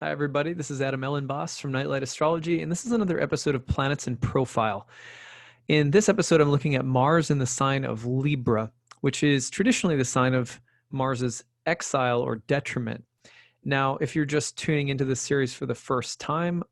Hi, everybody. This is Elenbaas from Nightlight Astrology, and this is another episode of Planets in Profile. In this episode, I'm looking at Mars in the sign of Libra, which is traditionally the sign of Mars's exile or detriment. Now, if you're just tuning into this series for the first time,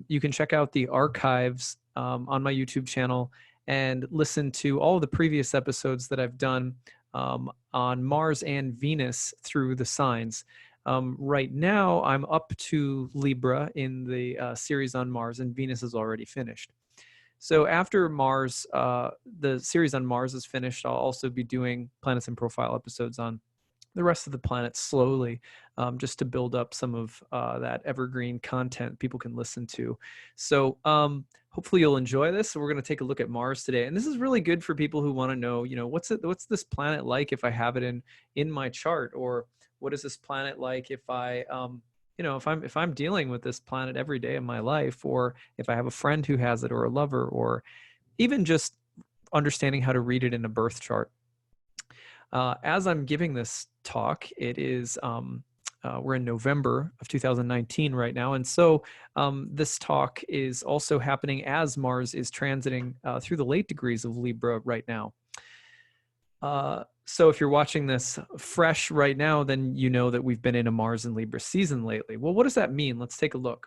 you can check out the archives on my YouTube channel and listen to all of the previous episodes that I've done on Mars and Venus through the signs. Right now, I'm up to Libra in the series on Mars, and Venus is already finished. So after Mars, the series on Mars is finished, I'll also be doing Planets in Profile episodes on the rest of the planets slowly, just to build up some of that evergreen content people can listen to. So hopefully you'll enjoy this. So we're going to take a look at Mars today, and this is really good for people who want to know, what's this planet like if I have it in my chart, or what is this planet like if I if I'm dealing with this planet every day of my life, or if I have a friend who has it, or a lover, or even just understanding how to read it in a birth chart. As I'm giving this talk, it is we're in November of 2019 right now, and so this talk is also happening as Mars is transiting through the late degrees of Libra right now. So if you're watching this fresh right now, then you know that we've been in a Mars and Libra season lately. Well, what does that mean? Let's take a look.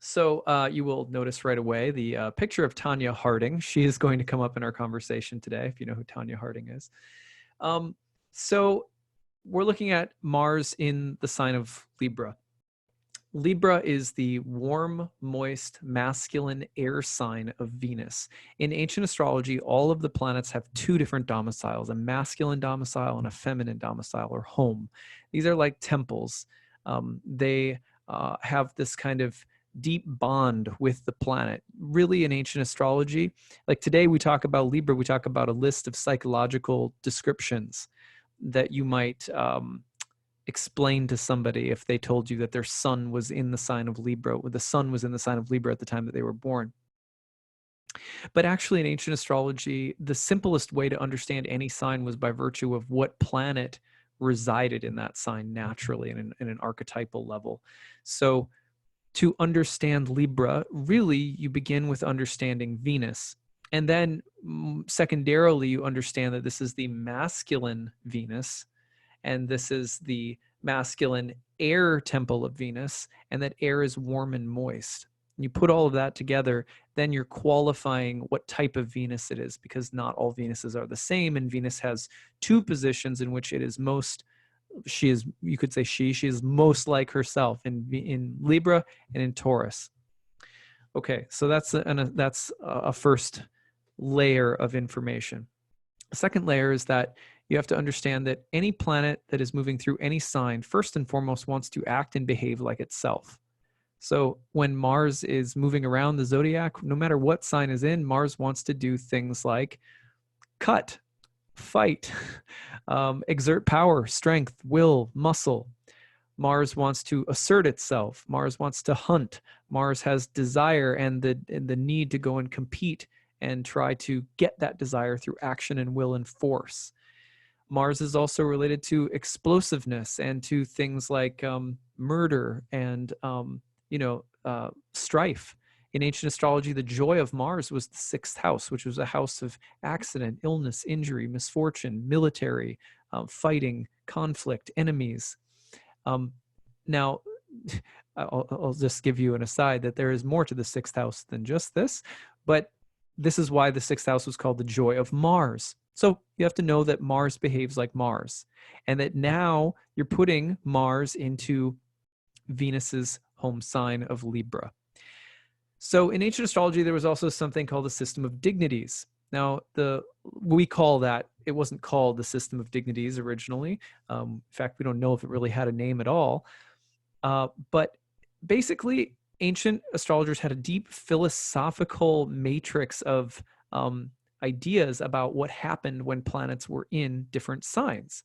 So you will notice right away the picture of Tanya Harding. She is going to come up in our conversation today, if you know who Tanya Harding is. So we're looking at Mars in the sign of Libra. Libra is the warm, moist, masculine air sign of Venus. In ancient astrology, all of the planets have two different domiciles, a masculine domicile and a feminine domicile, or home. These are like temples. They have this kind of deep bond with the planet. Really, in ancient astrology, like today we talk about Libra, we talk about a list of psychological descriptions that you might explain to somebody if they told you that their sun was in the sign of Libra, or the sun was in the sign of Libra at the time that they were born. But actually, in ancient astrology, the simplest way to understand any sign was by virtue of what planet resided in that sign naturally in an archetypal level. So to understand Libra, really, you begin with understanding Venus. And then secondarily, you understand that this is the masculine Venus, and this is the masculine air temple of Venus, and that air is warm and moist. And you put all of that together, then you're qualifying what type of Venus it is, because not all Venuses are the same, and Venus has two positions in which it is most, you could say she is most like herself in Libra and in Taurus. Okay, so that's a first layer of information. The second layer is that you have to understand that any planet that is moving through any sign, first and foremost, wants to act and behave like itself. So when Mars is moving around the zodiac, no matter what sign is in, Mars wants to do things like cut, fight, exert power, strength, will, muscle. Mars wants to assert itself. Mars wants to hunt. Mars has desire and the need to go and compete and try to get that desire through action and will and force. Mars is also related to explosiveness and to things like murder and strife. In ancient astrology, the joy of Mars was the sixth house, which was a house of accident, illness, injury, misfortune, military, fighting, conflict, enemies. Now, I'll just give you an aside that there is more to the sixth house than just this, but this is why the sixth house was called the joy of Mars. So you have to know that Mars behaves like Mars, and that now you're putting Mars into Venus's home sign of Libra. So in ancient astrology, there was also something called the system of dignities. Now, we call that, it wasn't called the system of dignities originally. In fact, we don't know if it really had a name at all. But basically, ancient astrologers had a deep philosophical matrix of ideas about what happened when planets were in different signs.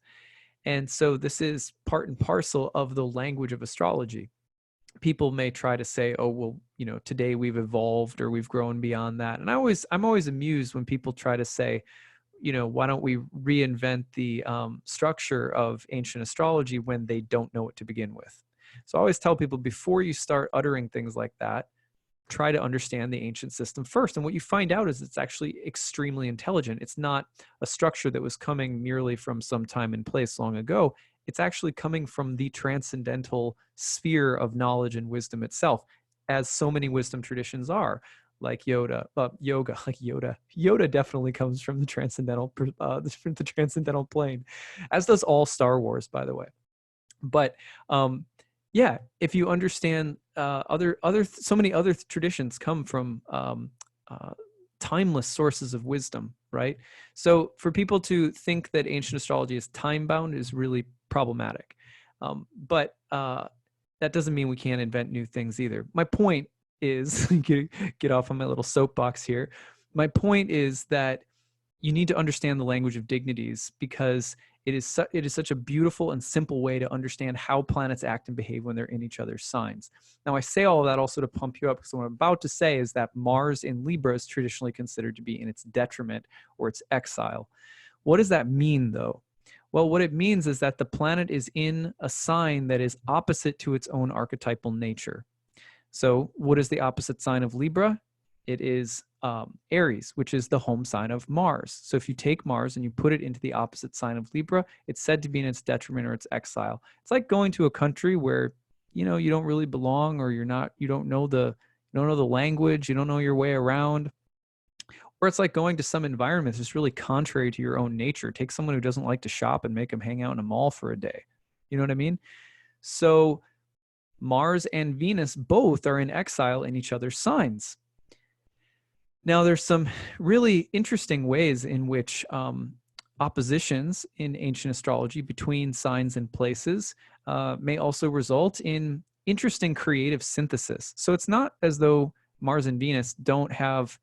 And so this is part and parcel of the language of astrology. People may try to say, oh, well, today we've evolved or we've grown beyond that. And I'm always amused when people try to say, why don't we reinvent the structure of ancient astrology when they don't know it to begin with? So I always tell people, before you start uttering things like that, try to understand the ancient system first. And what you find out is it's actually extremely intelligent. It's not a structure that was coming merely from some time and place long ago. It's actually coming from the transcendental sphere of knowledge and wisdom itself, as so many wisdom traditions are, like yoga, like Yoda. Yoda definitely comes from the transcendental, the transcendental plane, as does all Star Wars, by the way. But yeah, if you understand so many other traditions come from timeless sources of wisdom, right? So for people to think that ancient astrology is time bound is really problematic. But that doesn't mean we can't invent new things either. My point is, get off on my little soapbox here. My point is that you need to understand the language of dignities, because it is such a beautiful and simple way to understand how planets act and behave when they're in each other's signs. Now, I say all of that also to pump you up, because what I'm about to say is that Mars in Libra is traditionally considered to be in its detriment or its exile. What does that mean, though? Well, what it means is that the planet is in a sign that is opposite to its own archetypal nature. So what is the opposite sign of Libra? It is Aries, which is the home sign of Mars. So if you take Mars and you put it into the opposite sign of Libra, it's said to be in its detriment or its exile. It's like going to a country where, you don't really belong, or you don't know the language, you don't know your way around. Or it's like going to some environment that's really contrary to your own nature. Take someone who doesn't like to shop and make them hang out in a mall for a day. You know what I mean? So Mars and Venus both are in exile in each other's signs. Now, there's some really interesting ways in which oppositions in ancient astrology between signs and places may also result in interesting creative synthesis. So it's not as though Mars and Venus don't have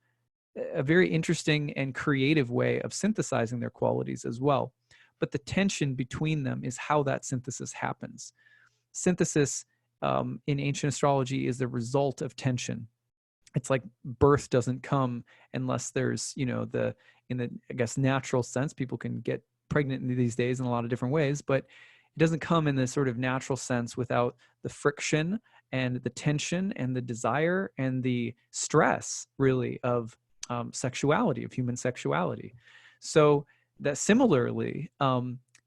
a very interesting and creative way of synthesizing their qualities as well. But the tension between them is how that synthesis happens. Synthesis in ancient astrology is the result of tension. It's like birth doesn't come unless there's, in the, I guess, natural sense. People can get pregnant these days in a lot of different ways, but it doesn't come in the sort of natural sense without the friction and the tension and the desire and the stress, really, of sexuality, of human sexuality. So that similarly,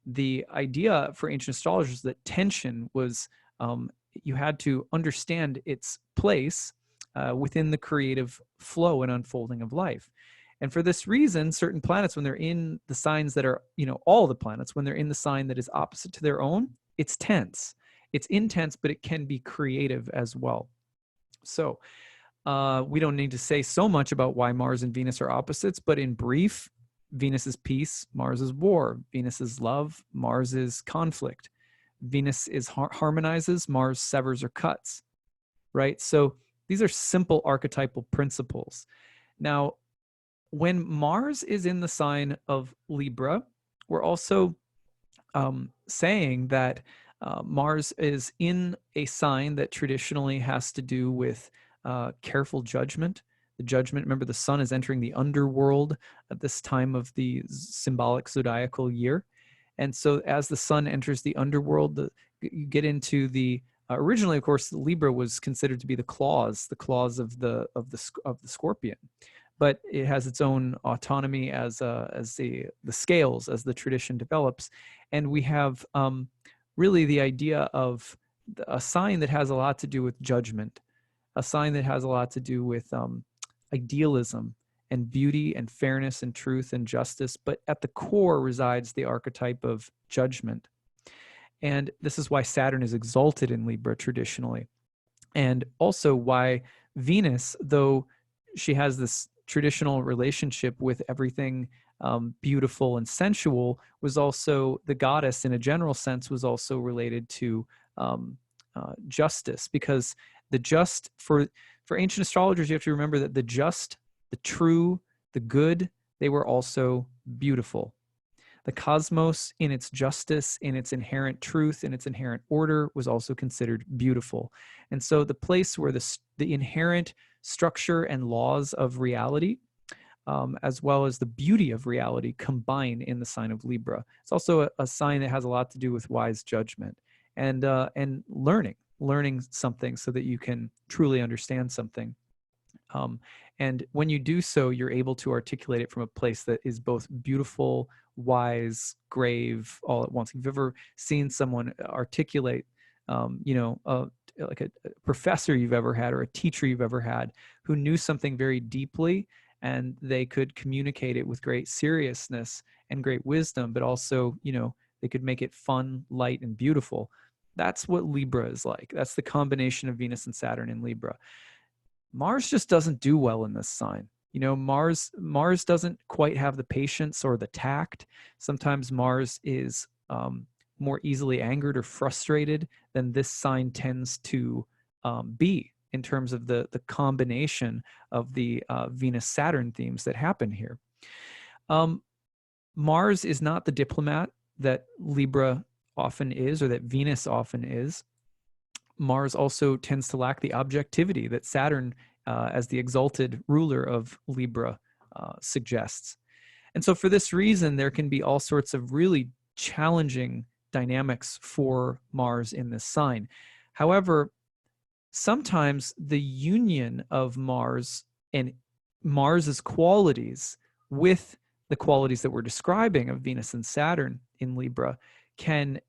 the idea for ancient astrologers that tension was, you had to understand its place within the creative flow and unfolding of life. And for this reason, certain planets, when they're in the signs that are, all the planets, when they're in the sign that is opposite to their own, it's tense. It's intense, but it can be creative as well. So we don't need to say so much about why Mars and Venus are opposites, but in brief, Venus is peace, Mars is war. Venus is love, Mars is conflict. Venus is harmonizes, Mars severs or cuts, right? So these are simple archetypal principles. Now, when Mars is in the sign of Libra, we're also saying that Mars is in a sign that traditionally has to do with careful judgment. The judgment, remember, the sun is entering the underworld at this time of the symbolic zodiacal year. And so as the sun enters the underworld, you get into the originally, of course, Libra was considered to be the claws of the scorpion, but it has its own autonomy as the scales as the tradition develops, and we have really the idea of a sign that has a lot to do with judgment, a sign that has a lot to do with idealism and beauty and fairness and truth and justice, but at the core resides the archetype of judgment. And this is why Saturn is exalted in Libra traditionally. And also why Venus, though she has this traditional relationship with everything beautiful and sensual, was also the goddess in a general sense, was also related to justice, because the just, for ancient astrologers, you have to remember that the just, the true, the good, they were also beautiful. The cosmos, in its justice, in its inherent truth, in its inherent order, was also considered beautiful. And so the place where the inherent structure and laws of reality, as well as the beauty of reality, combine in the sign of Libra. It's also a sign that has a lot to do with wise judgment and learning. learning something so that you can truly understand something. And when you do so, you're able to articulate it from a place that is both beautiful, wise, grave, all at once. If you've ever seen someone articulate, like a professor you've ever had or a teacher you've ever had who knew something very deeply, and they could communicate it with great seriousness and great wisdom, but also, they could make it fun, light, and beautiful. That's what Libra is like. That's the combination of Venus and Saturn in Libra. Mars just doesn't do well in this sign. Mars doesn't quite have the patience or the tact. Sometimes Mars is more easily angered or frustrated than this sign tends to be in terms of the combination of the Venus-Saturn themes that happen here. Mars is not the diplomat that Libra often is, or that Venus often is. Mars also tends to lack the objectivity that Saturn, as the exalted ruler of Libra, suggests. And so for this reason, there can be all sorts of really challenging dynamics for Mars in this sign. However, sometimes the union of Mars and Mars's qualities with the qualities that we're describing of Venus and Saturn in Libra can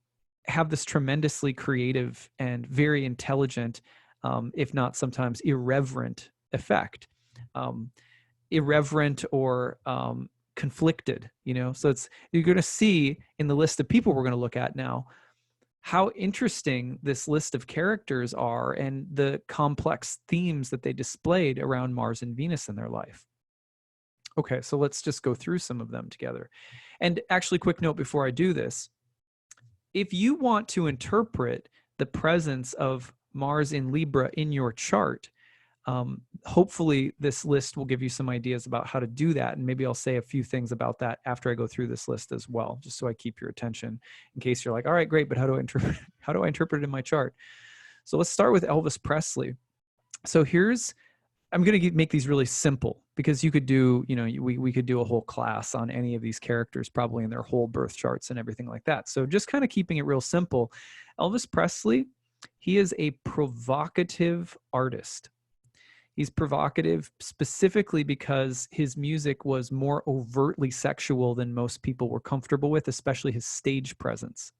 have this tremendously creative and very intelligent, if not sometimes irreverent effect. Irreverent or conflicted, So you're going to see in the list of people we're going to look at now how interesting this list of characters are and the complex themes that they displayed around Mars and Venus in their life. Okay, so let's just go through some of them together. And actually, quick note before I do this. If you want to interpret the presence of Mars in Libra in your chart, hopefully this list will give you some ideas about how to do that. And maybe I'll say a few things about that after I go through this list as well, just so I keep your attention in case you're like, all right, great, but how do I interpret it in my chart? So let's start with Elvis Presley. So I'm going to make these really simple because you could do, we could do a whole class on any of these characters, probably in their whole birth charts and everything like that. So just kind of keeping it real simple. Elvis Presley, he is a provocative artist. He's provocative specifically because his music was more overtly sexual than most people were comfortable with, especially his stage presence.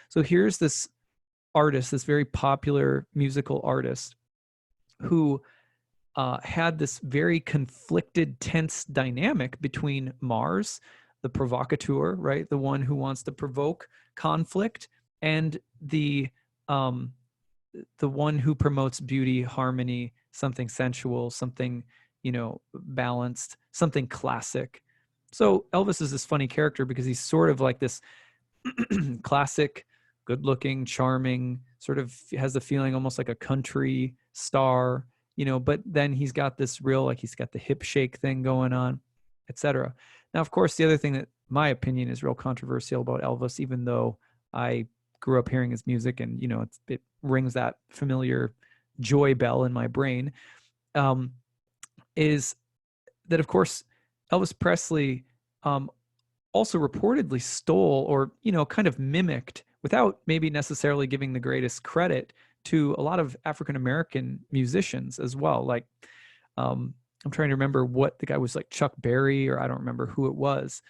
So here's this artist, this very popular musical artist who had this very conflicted, tense dynamic between Mars, the provocateur, right, the one who wants to provoke conflict, and the one who promotes beauty, harmony, something sensual, something, balanced, something classic. So Elvis is this funny character because he's sort of like this classic, good-looking, charming, sort of has the feeling almost like a country star, but then he's got this real, he's got the hip shake thing going on, etc. Now, of course, the other thing that my opinion is real controversial about Elvis, even though I grew up hearing his music and, it rings that familiar joy bell in my brain, is that, of course, Elvis Presley also reportedly stole or, kind of mimicked, without maybe necessarily giving the greatest credit, to a lot of African-American musicians as well. Like, I'm trying to remember what the guy was, like Chuck Berry, or I don't remember who it was.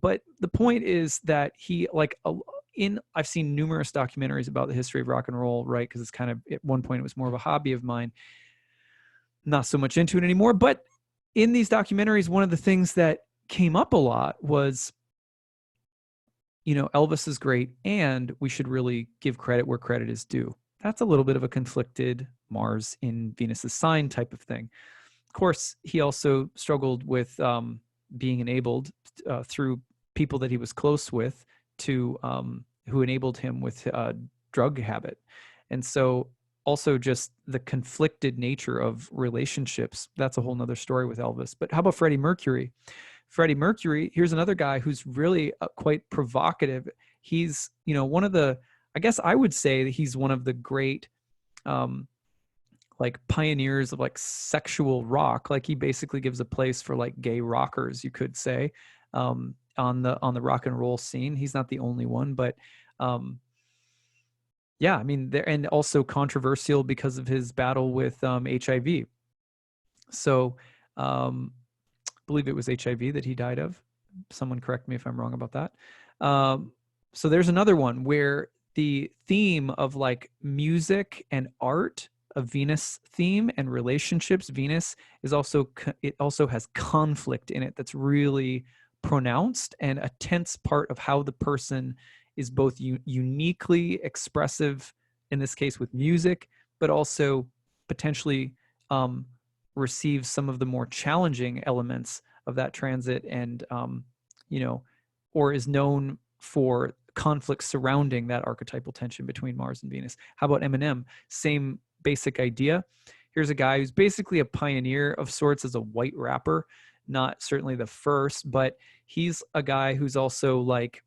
But the point is that he, I've seen numerous documentaries about the history of rock and roll, right? Because it's kind of, at one point, it was more of a hobby of mine. Not so much into it anymore. But in these documentaries, one of the things that came up a lot was, Elvis is great, and we should really give credit where credit is due. That's a little bit of a conflicted Mars in Venus's sign type of thing. Of course, he also struggled with being enabled through people that he was close with to who enabled him with drug habit. And so also just the conflicted nature of relationships. That's a whole nother story with Elvis. But how about Freddie Mercury? Freddie Mercury, here's another guy who's really quite provocative. He's, one of the, I guess I would say that he's one of the great pioneers of sexual rock. He basically gives a place for gay rockers, you could say, on the rock and roll scene. He's not the only one, but Yeah, I mean, there, and also controversial because of his battle with HIV. So, I believe it was HIV that he died of. Someone correct me if I'm wrong about that. So there's another one where the theme of like music and art, a Venus theme, and relationships, Venus is also, it also has conflict in it that's really pronounced, and a tense part of how the person is both uniquely expressive, in this case with music, but also potentially um, receives some of the more challenging elements of that transit, and you know, or is known for conflicts surrounding that archetypal tension between Mars and Venus. How about Eminem? Same basic idea. Here's a guy who's basically a pioneer of sorts as a white rapper, not certainly the first, but he's a guy who's also like,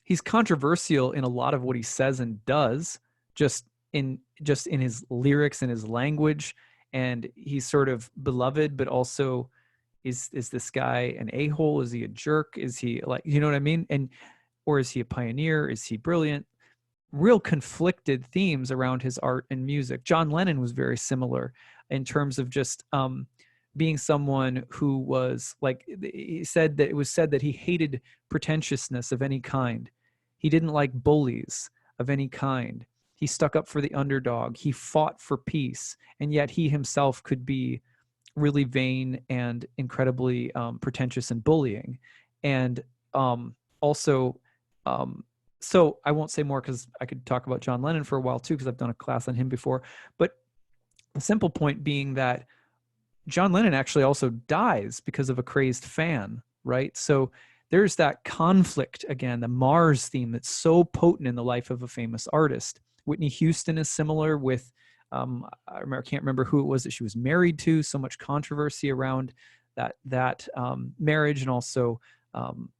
he's controversial in a lot of what he says and does, just in his lyrics and his language, and he's sort of beloved, but also is this guy an a-hole? Is he a jerk? Is he like, you know what I mean? And or is he a pioneer? Is he brilliant? Real conflicted themes around his art and music. John Lennon was very similar in terms of just being someone who was like, he said that it was said that he hated pretentiousness of any kind. He didn't like bullies of any kind. He stuck up for the underdog. He fought for peace, and yet he himself could be really vain and incredibly pretentious and bullying. And also, so I won't say more because I could talk about John Lennon for a while too, because I've done a class on him before. But the simple point being that John Lennon actually also dies because of a crazed fan, right? So there's that conflict again, the Mars theme that's so potent in the life of a famous artist. Whitney Houston is similar with, I can't remember who it was that she was married to. So much controversy around that marriage, and also I'm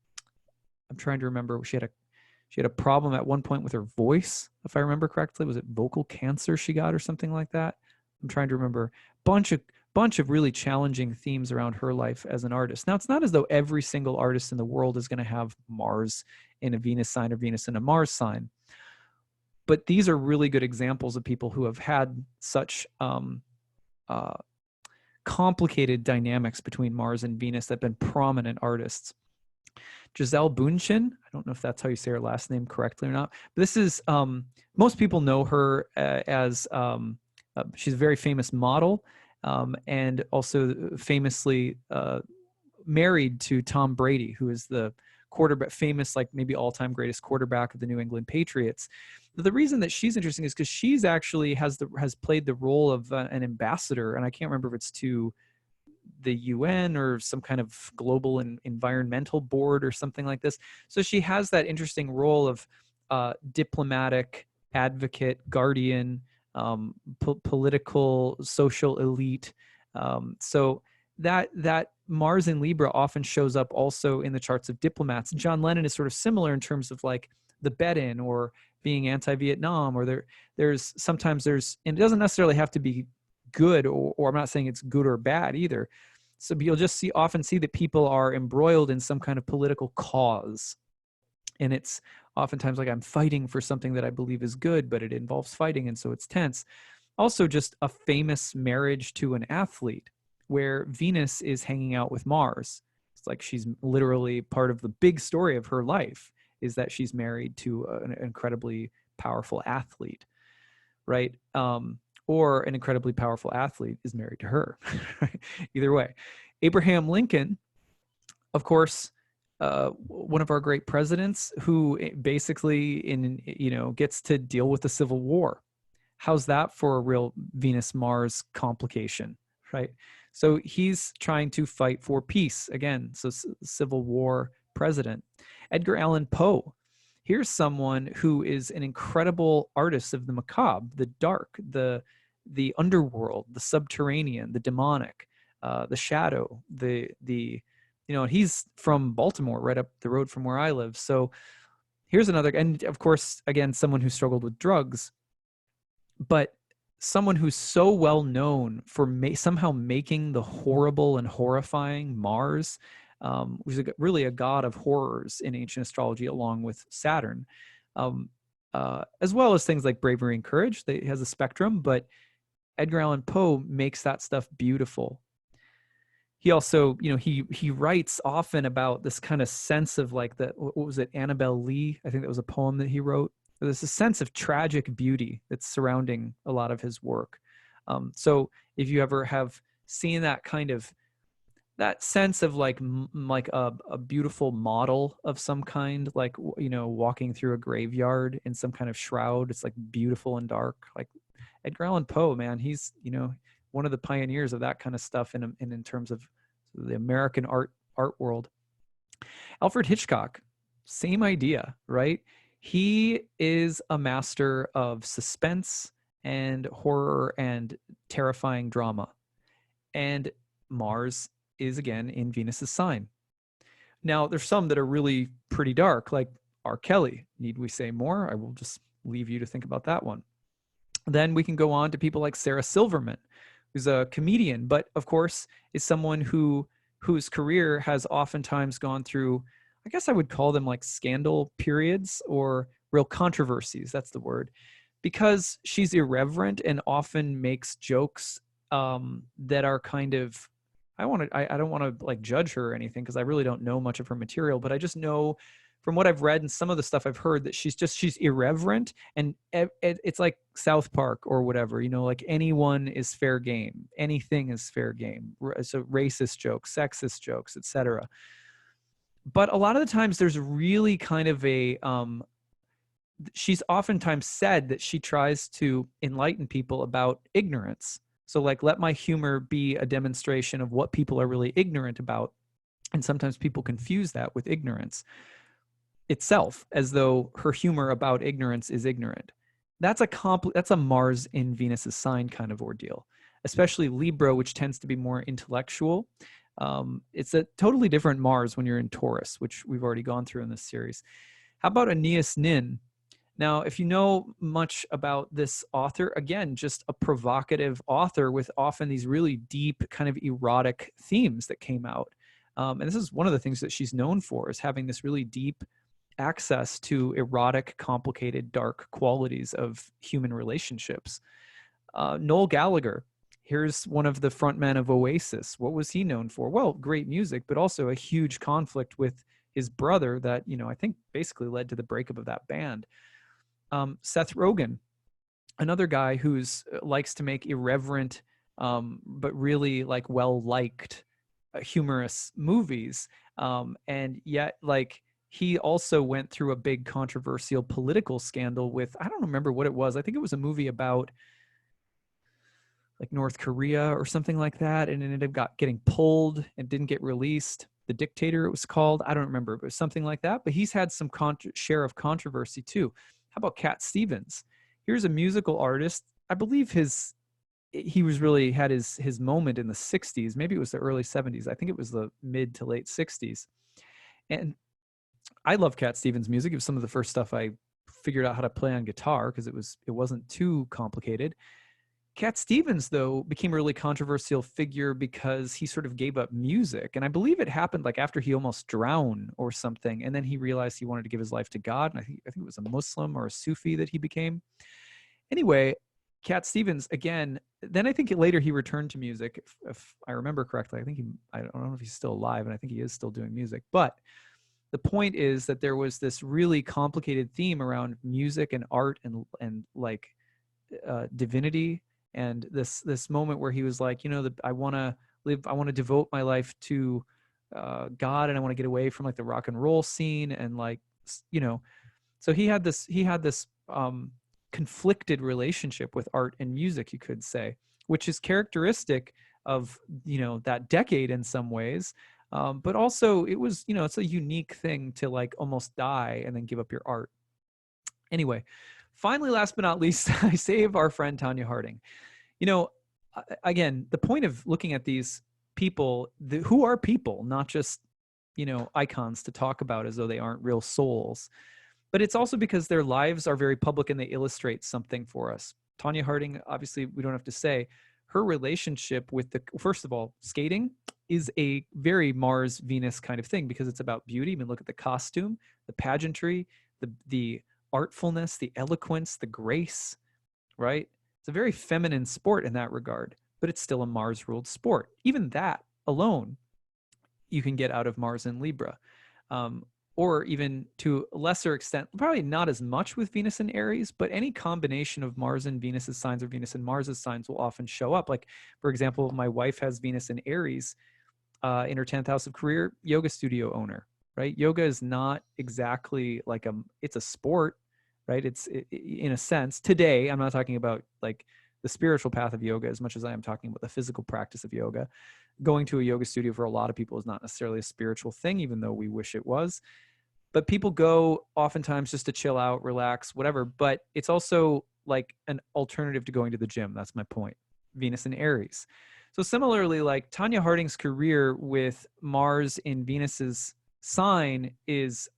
trying to remember, she had a problem at one point with her voice, if I remember correctly. Was it vocal cancer she got or something like that? I'm trying to remember. Bunch of really challenging themes around her life as an artist. Now, it's not as though every single artist in the world is going to have Mars in a Venus sign or Venus in a Mars sign, but these are really good examples of people who have had such complicated dynamics between Mars and Venus that have been prominent artists. Gisele Bündchen, I don't know if that's how you say her last name correctly or not, but this is, most people know her as, she's a very famous model, and also famously married to Tom Brady, who is the quarterback, famous, like maybe all-time greatest quarterback of the New England Patriots. The reason that she's interesting is because she's actually has played the role of an ambassador, and I can't remember if it's to the UN or some kind of global and environmental board or something like this. So she has that interesting role of diplomatic advocate, guardian, political, social elite. So that Mars in Libra often shows up also in the charts of diplomats. John Lennon is sort of similar in terms of like the bed-in or being anti-Vietnam, or there's sometimes there's, and it doesn't necessarily have to be good, or I'm not saying it's good or bad either. So you'll just often see that people are embroiled in some kind of political cause. And it's oftentimes like, I'm fighting for something that I believe is good, but it involves fighting, and so it's tense. Also, just a famous marriage to an athlete where Venus is hanging out with Mars. It's like she's literally part of the big story of her life, is that she's married to an incredibly powerful athlete, right? Or an incredibly powerful athlete is married to her. Either way. Abraham Lincoln, of course, one of our great presidents, who basically gets to deal with the Civil War. How's that for a real Venus-Mars complication, right? So he's trying to fight for peace again. So Civil War president. Edgar Allan Poe. Here's someone who is an incredible artist of the macabre, the dark, the underworld, the subterranean, the demonic, the shadow, and he's from Baltimore, right up the road from where I live. So here's another, and of course, again, someone who struggled with drugs, but someone who's so well known for somehow making the horrible and horrifying Mars, who's really a god of horrors in ancient astrology, along with Saturn. as well as things like bravery and courage. He has a spectrum, but Edgar Allan Poe makes that stuff beautiful. He also, he writes often about this kind of sense of like what was it, Annabel Lee? I think that was a poem that he wrote. There's a sense of tragic beauty that's surrounding a lot of his work. So if you ever have seen that sense of like a beautiful model of some kind, like, walking through a graveyard in some kind of shroud, it's like beautiful and dark. Like Edgar Allan Poe, man, he's one of the pioneers of that kind of stuff in terms of the American art world. Alfred Hitchcock, same idea, right? He is a master of suspense and horror and terrifying drama. And Mars is again in Venus's sign. Now, there's some that are really pretty dark, like R. Kelly. Need we say more? I will just leave you to think about that one. Then we can go on to people like Sarah Silverman, who's a comedian, but of course is someone whose career has oftentimes gone through, I guess I would call them like scandal periods or real controversies. That's the word, because she's irreverent and often makes jokes that are kind of, I don't want to like judge her or anything, because I really don't know much of her material, but I just know from what I've read and some of the stuff I've heard that she's irreverent, and it's like South Park or whatever, like anyone is fair game, anything is fair game. So racist jokes, sexist jokes, etc. But a lot of the times there's really kind of she's oftentimes said that she tries to enlighten people about ignorance. So like, let my humor be a demonstration of what people are really ignorant about. And sometimes people confuse that with ignorance itself, as though her humor about ignorance is ignorant. That's a Mars in Venus's sign kind of ordeal, especially Libra, which tends to be more intellectual. It's a totally different Mars when you're in Taurus, which we've already gone through in this series. How about Aeneas Nin? Now, if you know much about this author, again, just a provocative author with often these really deep kind of erotic themes that came out. And this is one of the things that she's known for, is having this really deep access to erotic, complicated, dark qualities of human relationships. Noel Gallagher, here's one of the frontmen of Oasis. What was he known for? Well, great music, but also a huge conflict with his brother that, I think basically led to the breakup of that band. Seth Rogen, another guy who's likes to make irreverent, but really like well-liked, humorous movies. And yet like, he also went through a big controversial political scandal with, I don't remember what it was. I think it was a movie about like North Korea or something like that. And it ended up getting pulled and didn't get released. The Dictator, it was called. I don't remember, but it was something like that. But he's had some share of controversy too. How about Cat Stevens? Here's a musical artist. I believe he was really had his moment in the 60s. Maybe it was the early 70s. I think it was the mid to late 60s. And I love Cat Stevens' music. It was some of the first stuff I figured out how to play on guitar, because it wasn't too complicated. Cat Stevens, though, became a really controversial figure because he sort of gave up music. And I believe it happened like after he almost drowned or something. And then he realized he wanted to give his life to God. And I think it was a Muslim or a Sufi that he became. Anyway, Cat Stevens, again, then I think later he returned to music, if I remember correctly. I don't know if he's still alive, and I think he is still doing music. But the point is that there was this really complicated theme around music and art and like divinity. And this moment where he was like, I want to devote my life to God, and I want to get away from like the rock and roll scene, and like, so he had this conflicted relationship with art and music, you could say, which is characteristic of that decade in some ways. But also it was, it's a unique thing to like almost die and then give up your art. Anyway, finally, last but not least, I save our friend Tanya Harding. Again, the point of looking at these people, who are people, not just, icons to talk about as though they aren't real souls, but it's also because their lives are very public and they illustrate something for us. Tanya Harding, obviously, we don't have to say, her relationship with first of all, skating is a very Mars Venus kind of thing, because it's about beauty. I mean, look at the costume, the pageantry, the artfulness, the eloquence, the grace, right? It's a very feminine sport in that regard, but it's still a Mars-ruled sport. Even that alone, you can get out of Mars in Libra. Or even to a lesser extent, probably not as much with Venus and Aries, but any combination of Mars and Venus's signs or Venus and Mars's signs will often show up. Like, for example, my wife has Venus and Aries in her 10th house of career, yoga studio owner, right? Yoga is not exactly like it's a sport, right? In a sense, today, I'm not talking about like the spiritual path of yoga as much as I am talking about the physical practice of yoga. Going to a yoga studio for a lot of people is not necessarily a spiritual thing, even though we wish it was. But people go oftentimes just to chill out, relax, whatever. But it's also like an alternative to going to the gym. That's my point. Venus and Aries. So similarly, like Tanya Harding's career with Mars in Venus's sign is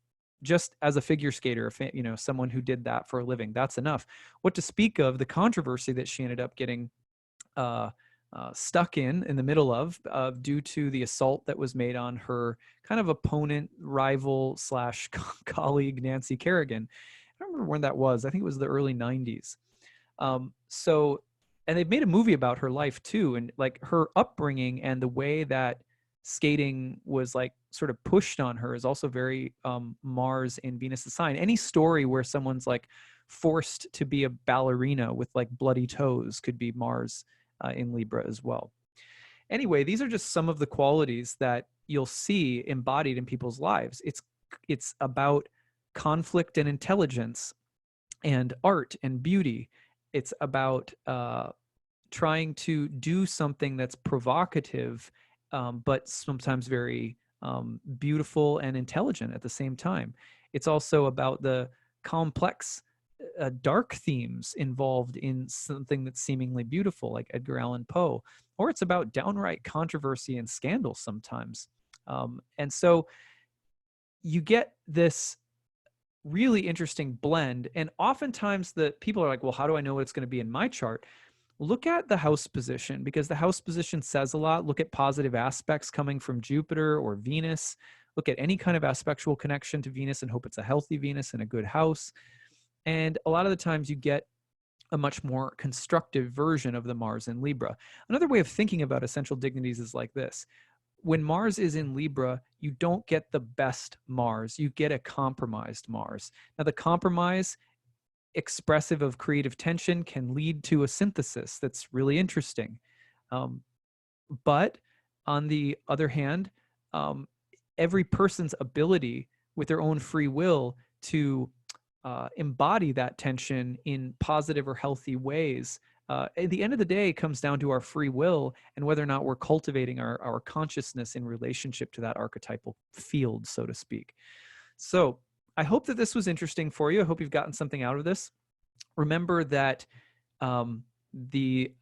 just as a figure skater, someone who did that for a living. That's enough. What to speak of the controversy that she ended up getting stuck in the middle of due to the assault that was made on her kind of opponent, rival / colleague, Nancy Kerrigan. I don't remember when that was. I think it was the early 90s. And they've made a movie about her life too, and like her upbringing and the way that skating was like sort of pushed on her is also very Mars in Venus's sign. Any story where someone's like forced to be a ballerina with like bloody toes could be Mars in Libra as well. Anyway, these are just some of the qualities that you'll see embodied in people's lives. It's about conflict and intelligence and art and beauty. It's about trying to do something that's provocative, but sometimes very beautiful and intelligent at the same time. It's also about the complex, dark themes involved in something that's seemingly beautiful, like Edgar Allan Poe, or it's about downright controversy and scandal sometimes. And so you get this really interesting blend. And oftentimes the people are like, well, how do I know what it's going to be in my chart? Look at the house position, because the house position says a lot. Look at positive aspects coming from Jupiter or Venus. Look at any kind of aspectual connection to Venus and hope it's a healthy Venus and a good house. And a lot of the times you get a much more constructive version of the Mars in Libra. Another way of thinking about essential dignities is like this. When Mars is in Libra, you don't get the best Mars. You get a compromised Mars. Now, the compromise, expressive of creative tension, can lead to a synthesis that's really interesting. But on the other hand, every person's ability with their own free will to embody that tension in positive or healthy ways, at the end of the day, it comes down to our free will and whether or not we're cultivating our consciousness in relationship to that archetypal field, so to speak. So I hope that this was interesting for you. I hope you've gotten something out of this. Remember that the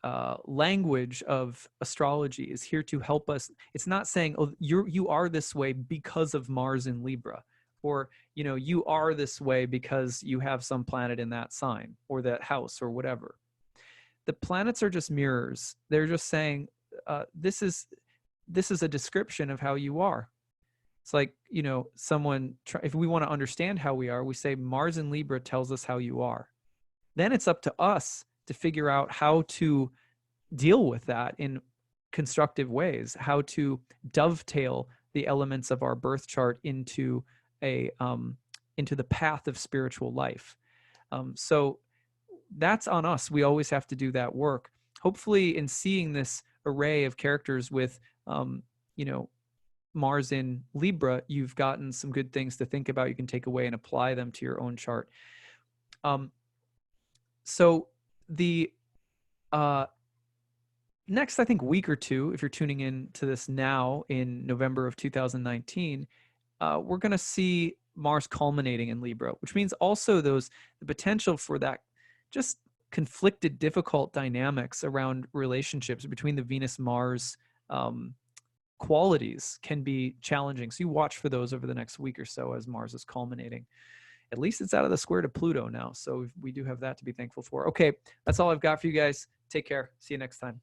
language of astrology is here to help us. It's not saying, oh, you are this way because of Mars in Libra, or you are this way because you have some planet in that sign or that house or whatever. The planets are just mirrors. They're just saying, this is a description of how you are. It's like, if we want to understand how we are, we say Mars in Libra tells us how you are. Then it's up to us to figure out how to deal with that in constructive ways, how to dovetail the elements of our birth chart into the path of spiritual life. So that's on us. We always have to do that work. Hopefully, in seeing this array of characters with, Mars in Libra, you've gotten some good things to think about. You can take away and apply them to your own chart. So the next, I think, week or two, if you're tuning in to this now in November of 2019, we're going to see Mars culminating in Libra, which means also the potential for that just conflicted, difficult dynamics around relationships between the Venus-Mars qualities can be challenging. So you watch for those over the next week or so as Mars is culminating. At least it's out of the square to Pluto now. So we do have that to be thankful for. Okay, that's all I've got for you guys. Take care. See you next time.